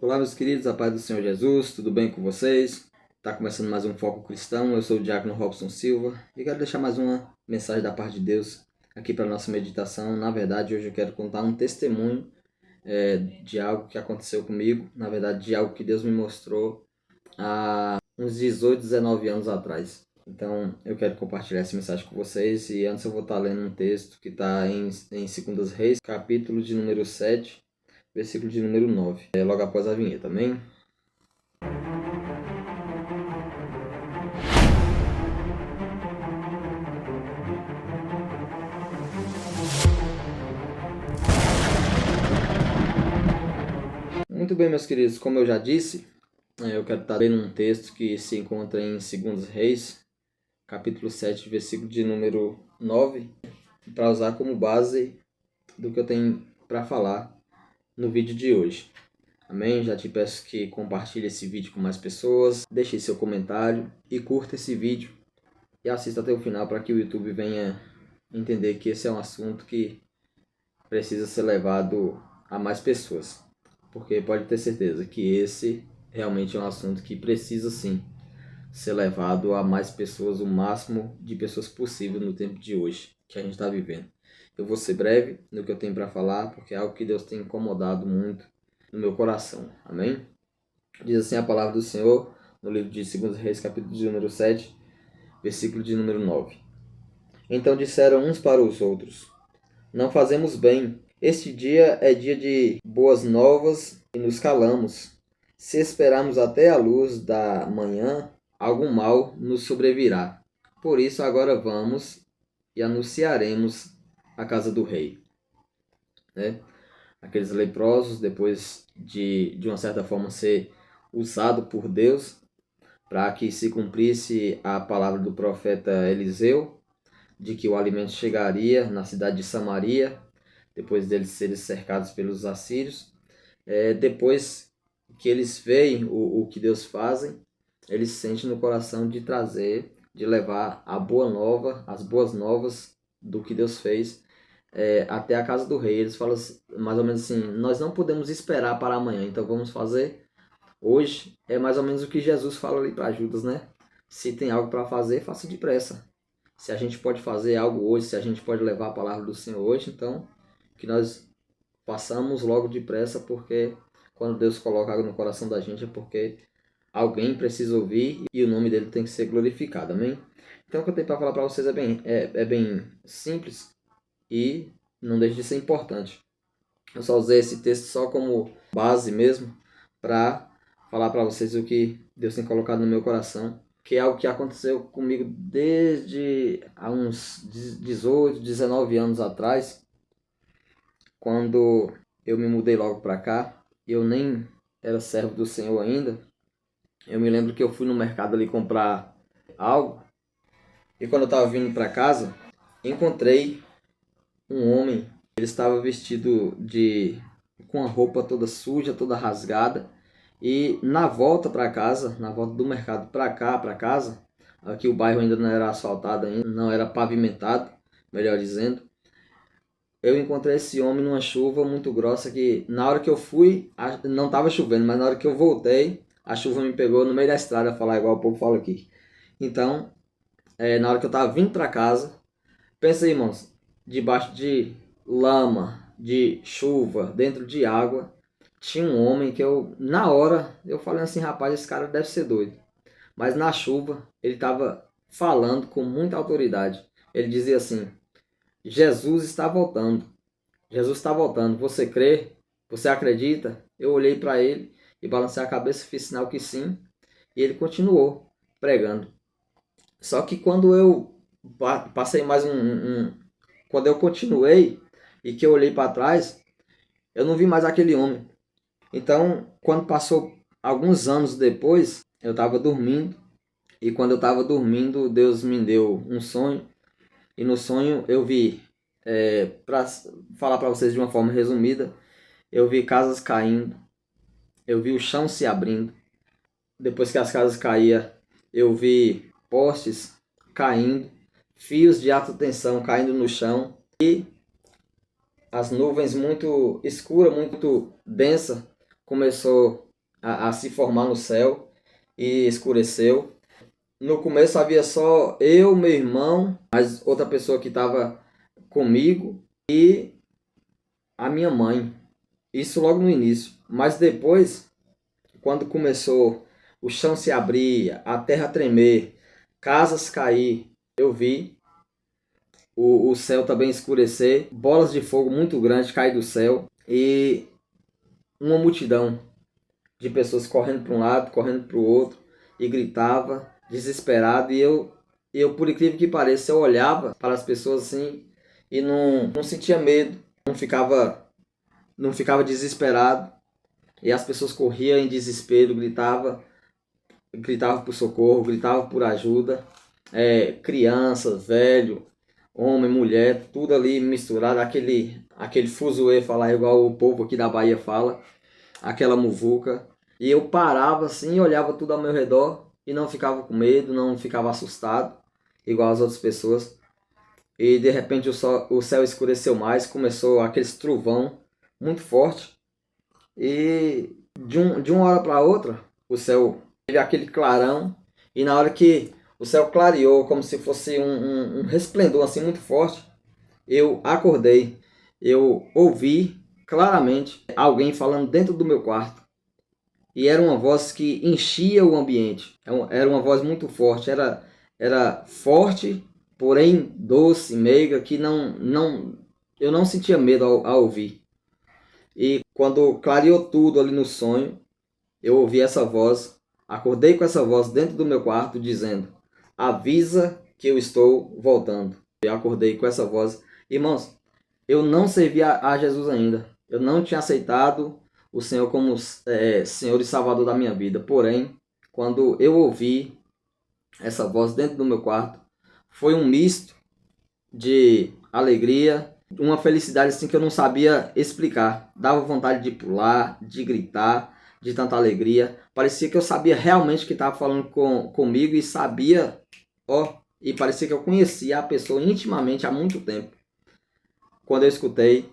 Olá, meus queridos, a paz do Senhor Jesus, tudo bem com vocês? Está começando mais um Foco Cristão, eu sou o Diácono Robson Silva e quero deixar mais uma mensagem da parte de Deus aqui para a nossa meditação. Na verdade, hoje eu quero contar um testemunho de algo que aconteceu comigo, na verdade, de algo que Deus me mostrou há uns 18, 19 anos atrás. Então, eu quero compartilhar essa mensagem com vocês e antes eu vou estar lendo um texto que está em 2 Reis, capítulo de número 7, versículo de número 9. Logo após a vinheta, amém? Muito bem, meus queridos, como eu já disse, eu quero estar lendo um texto que se encontra em 2 Reis, capítulo 7, versículo de número 9, para usar como base do que eu tenho para falar no vídeo de hoje. Amém? Já te peço que compartilhe esse vídeo com mais pessoas, deixe seu comentário e curta esse vídeo e assista até o final para que o YouTube venha entender que esse é um assunto que precisa ser levado a mais pessoas. Porque pode ter certeza que esse realmente é um assunto que precisa sim ser levado a mais pessoas, o máximo de pessoas possível no tempo de hoje que a gente está vivendo. Eu vou ser breve no que eu tenho para falar, porque é algo que Deus tem incomodado muito no meu coração. Amém? Diz assim a palavra do Senhor no livro de 2 Reis, capítulo de número 7, versículo de número 9. Então disseram uns para os outros: não fazemos bem. Este dia é dia de boas novas e nos calamos. Se esperarmos até a luz da manhã, algum mal nos sobrevirá. Por isso agora vamos e anunciaremos a casa do rei. Aqueles leprosos, depois de uma certa forma ser usado por Deus para que se cumprisse a palavra do profeta Eliseu, de que o alimento chegaria na cidade de Samaria, depois deles serem cercados pelos assírios. Depois que eles veem o que Deus fazem, eles sentem no coração de trazer, de levar a boa nova, as boas novas do que Deus fez até a casa do rei. Eles falam mais ou menos assim: nós não podemos esperar para amanhã, então vamos fazer hoje. É mais ou menos o que Jesus fala ali para Judas, né? Se tem algo para fazer, faça depressa. Se a gente pode fazer algo hoje, se a gente pode levar a palavra do Senhor hoje, então que nós façamos logo depressa, porque quando Deus coloca algo no coração da gente é porque alguém precisa ouvir e o nome dele tem que ser glorificado, amém? Então o que eu tenho para falar para vocês é bem simples e não deixa de ser importante. Eu só usei esse texto só como base mesmo para falar para vocês o que Deus tem colocado no meu coração, que é algo que aconteceu comigo desde há uns 18, 19 anos atrás, quando eu me mudei logo para cá. Eu nem era servo do Senhor ainda. Eu me lembro que eu fui no mercado ali comprar algo e quando eu estava vindo para casa, encontrei um homem. Ele estava vestido com a roupa toda suja, toda rasgada. E na volta para casa, na volta do mercado para cá, para casa, aqui o bairro ainda não era asfaltado ainda, não era pavimentado, melhor dizendo. Eu encontrei esse homem numa chuva muito grossa que na hora que eu fui, não estava chovendo, mas na hora que eu voltei, a chuva me pegou no meio da estrada, falar igual o povo fala aqui. Então, na hora que eu estava vindo para casa, pensa aí, irmãos, debaixo de lama, de chuva, dentro de água, tinha um homem que na hora, eu falei assim, rapaz, esse cara deve ser doido. Mas na chuva, ele estava falando com muita autoridade. Ele dizia assim: Jesus está voltando. Jesus está voltando. Você crê? Você acredita? Eu olhei para ele e balancei a cabeça, fiz sinal que sim. E ele continuou pregando. Só que quando eu passei mais quando eu continuei e que eu olhei para trás, eu não vi mais aquele homem. Então, quando passou alguns anos depois, eu estava dormindo. E quando eu estava dormindo, Deus me deu um sonho. E no sonho eu vi, para falar para vocês de uma forma resumida, eu vi casas caindo, eu vi o chão se abrindo. Depois que as casas caíam, eu vi postes caindo, fios de alta tensão caindo no chão e as nuvens muito escuras, muito densa, começou a se formar no céu e escureceu. No começo havia só eu, meu irmão, mas outra pessoa que estava comigo e a minha mãe. Isso logo no início. Mas depois, quando começou o chão se abrir, a terra tremer, casas cair, eu vi o céu também escurecer, bolas de fogo muito grandes cair do céu e uma multidão de pessoas correndo para um lado, correndo para o outro e gritava desesperado e eu por incrível que pareça eu olhava para as pessoas assim e não sentia medo, não ficava desesperado e as pessoas corriam em desespero, gritavam por socorro, gritavam por ajuda, crianças, velho, homem, mulher, tudo ali misturado, aquele fuzuê, falar igual o povo aqui da Bahia fala, aquela muvuca. E eu parava assim, olhava tudo ao meu redor e não ficava com medo, não ficava assustado, igual as outras pessoas. E de repente o céu escureceu mais, começou aquele trovão muito forte. E de uma hora para outra, o céu teve aquele clarão. E na hora que o céu clareou, como se fosse um resplendor assim muito forte, eu acordei. Eu ouvi claramente alguém falando dentro do meu quarto. E era uma voz que enchia o ambiente. Era uma voz muito forte. Era forte, porém doce, meiga, que eu não sentia medo ao ouvir. E quando clareou tudo ali no sonho, eu ouvi essa voz. Acordei com essa voz dentro do meu quarto dizendo: avisa que eu estou voltando. Eu acordei com essa voz. Irmãos, eu não servia a Jesus ainda. Eu não tinha aceitado o Senhor como Senhor e Salvador da minha vida. Porém, quando eu ouvi essa voz dentro do meu quarto, foi um misto de alegria, uma felicidade assim que eu não sabia explicar. Dava vontade de pular, de gritar, de tanta alegria. Parecia que eu sabia realmente que estava falando comigo e sabia, e parecia que eu conhecia a pessoa intimamente há muito tempo. Quando eu escutei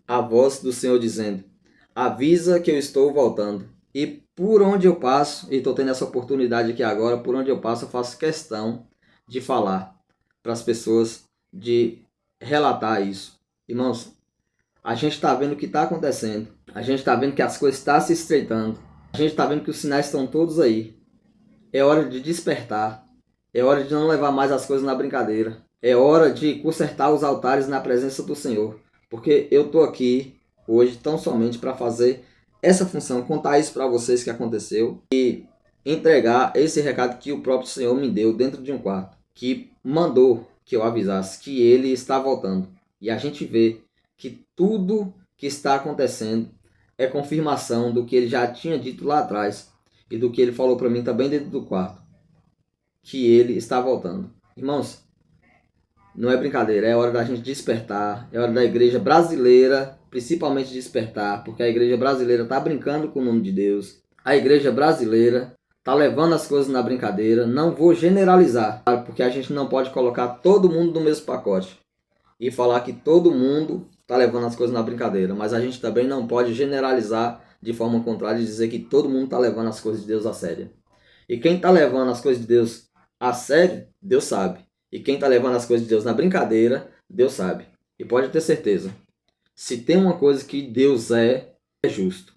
a voz do Senhor dizendo: avisa que eu estou voltando. E por onde eu passo, e estou tendo essa oportunidade aqui agora, por onde eu passo, eu faço questão de falar para as pessoas, de relatar isso. Irmãos, a gente está vendo o que está acontecendo. A gente está vendo que as coisas estão se estreitando. A gente está vendo que os sinais estão todos aí. É hora de despertar. É hora de não levar mais as coisas na brincadeira. É hora de consertar os altares na presença do Senhor. Porque eu estou aqui hoje tão somente para fazer essa função, contar isso para vocês que aconteceu e entregar esse recado que o próprio Senhor me deu dentro de um quarto, que mandou que eu avisasse que Ele está voltando. E a gente vê que tudo que está acontecendo é confirmação do que Ele já tinha dito lá atrás e do que Ele falou para mim também dentro do quarto, que Ele está voltando. Irmãos, não é brincadeira, é hora da gente despertar, é hora da igreja brasileira principalmente despertar, porque a igreja brasileira está brincando com o nome de Deus, a igreja brasileira está levando as coisas na brincadeira. Não vou generalizar, porque a gente não pode colocar todo mundo no mesmo pacote e falar que todo mundo está levando as coisas na brincadeira, mas a gente também não pode generalizar de forma contrária e dizer que todo mundo está levando as coisas de Deus a sério. E quem está levando as coisas de Deus a sério, Deus sabe. E quem está levando as coisas de Deus na brincadeira, Deus sabe. E pode ter certeza, se tem uma coisa que Deus é justo.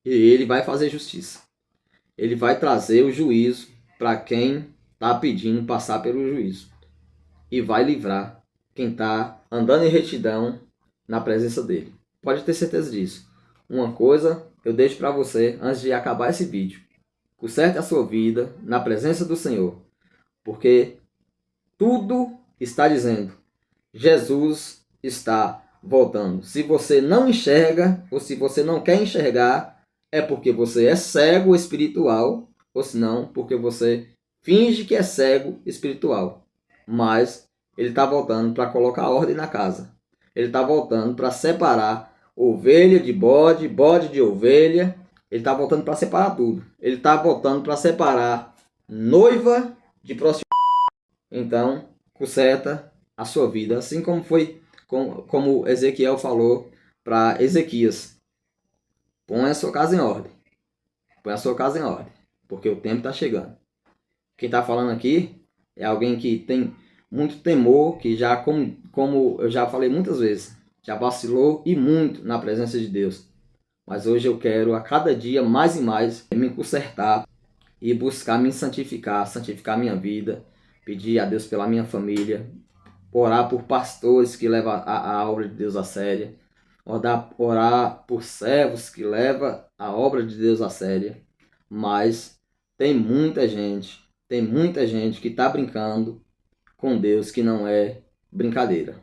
E Ele vai fazer justiça. Ele vai trazer o juízo para quem está pedindo passar pelo juízo. E vai livrar quem está andando em retidão na presença dele. Pode ter certeza disso. Uma coisa eu deixo para você antes de acabar esse vídeo. Conserte a sua vida na presença do Senhor. Porque tudo está dizendo: Jesus está voltando. Se você não enxerga, ou se você não quer enxergar, é porque você é cego espiritual, ou se não, porque você finge que é cego espiritual. Mas ele está voltando para colocar ordem na casa. Ele está voltando para separar ovelha de bode, bode de ovelha. Ele está voltando para separar tudo. Ele está voltando para separar noiva de prostituta. Então, conserta a sua vida, assim como foi como Ezequiel falou para Ezequias: põe a sua casa em ordem, põe a sua casa em ordem, porque o tempo está chegando. Quem está falando aqui é alguém que tem muito temor, que já, como eu já falei muitas vezes, já vacilou e muito na presença de Deus. Mas hoje eu quero a cada dia mais e mais me consertar e buscar me santificar, santificar minha vida, pedir a Deus pela minha família, orar por pastores que levam a obra de Deus a séria, orar por servos que levam a obra de Deus a séria. Mas tem muita gente que está brincando com Deus que não é brincadeira.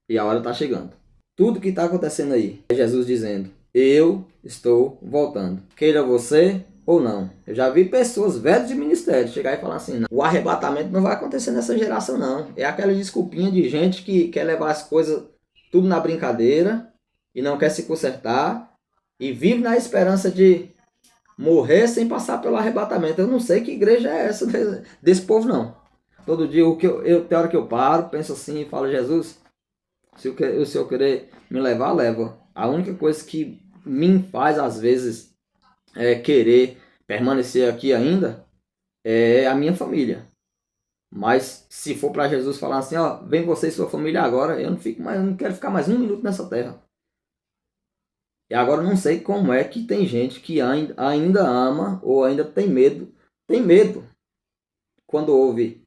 E a hora está chegando. Tudo que está acontecendo aí é Jesus dizendo: eu estou voltando. Queira você ou não. Eu já vi pessoas velhas de ministério chegar e falar assim: não, o arrebatamento não vai acontecer nessa geração não. É aquela desculpinha de gente que quer levar as coisas tudo na brincadeira e não quer se consertar e vive na esperança de morrer sem passar pelo arrebatamento. Eu não sei que igreja é essa desse povo não. Todo dia tem hora que eu paro, penso assim e falo: Jesus, se o Senhor querer me levar, leva. A única coisa que me faz às vezes querer permanecer aqui ainda é a minha família. Mas se for para Jesus falar assim, ó, vem você e sua família agora, eu não quero ficar mais um minuto nessa terra. E agora eu não sei como é que tem gente que ainda ama ou ainda tem medo quando ouve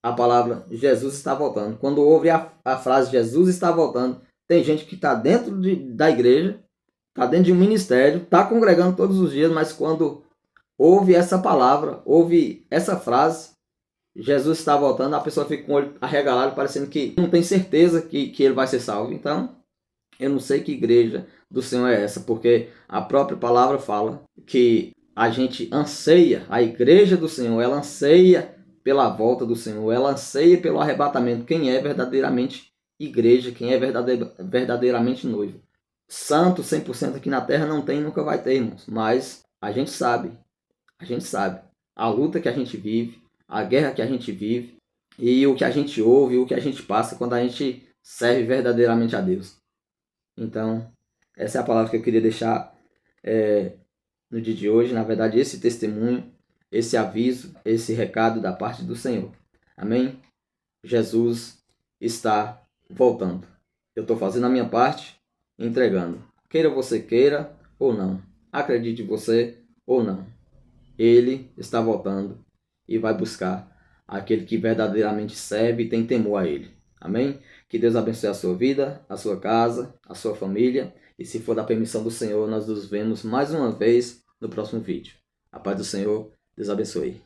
a palavra Jesus está voltando. Quando ouve a frase Jesus está voltando, tem gente que está dentro da igreja, está dentro de um ministério, está congregando todos os dias, mas quando ouve essa palavra, ouve essa frase, Jesus está voltando, a pessoa fica com o olho arregalado, parecendo que não tem certeza que ele vai ser salvo. Então, eu não sei que igreja do Senhor é essa, porque a própria palavra fala que a gente anseia, a igreja do Senhor, ela anseia pela volta do Senhor, ela anseia pelo arrebatamento. Quem é verdadeiramente igreja, quem é verdadeiramente noivo. Santo 100% aqui na terra não tem, nunca vai ter, irmãos. Mas a gente sabe a luta que a gente vive, a guerra que a gente vive e o que a gente ouve, o que a gente passa quando a gente serve verdadeiramente a Deus. Então, essa é a palavra que eu queria deixar no dia de hoje. Na verdade, esse testemunho, esse aviso, esse recado da parte do Senhor. Amém? Jesus está voltando. Eu estou fazendo a minha parte, entregando. Queira você queira ou não. Acredite você ou não. Ele está voltando e vai buscar aquele que verdadeiramente serve e tem temor a ele. Amém? Que Deus abençoe a sua vida, a sua casa, a sua família. E se for da permissão do Senhor, nós nos vemos mais uma vez no próximo vídeo. A paz do Senhor, Deus abençoe.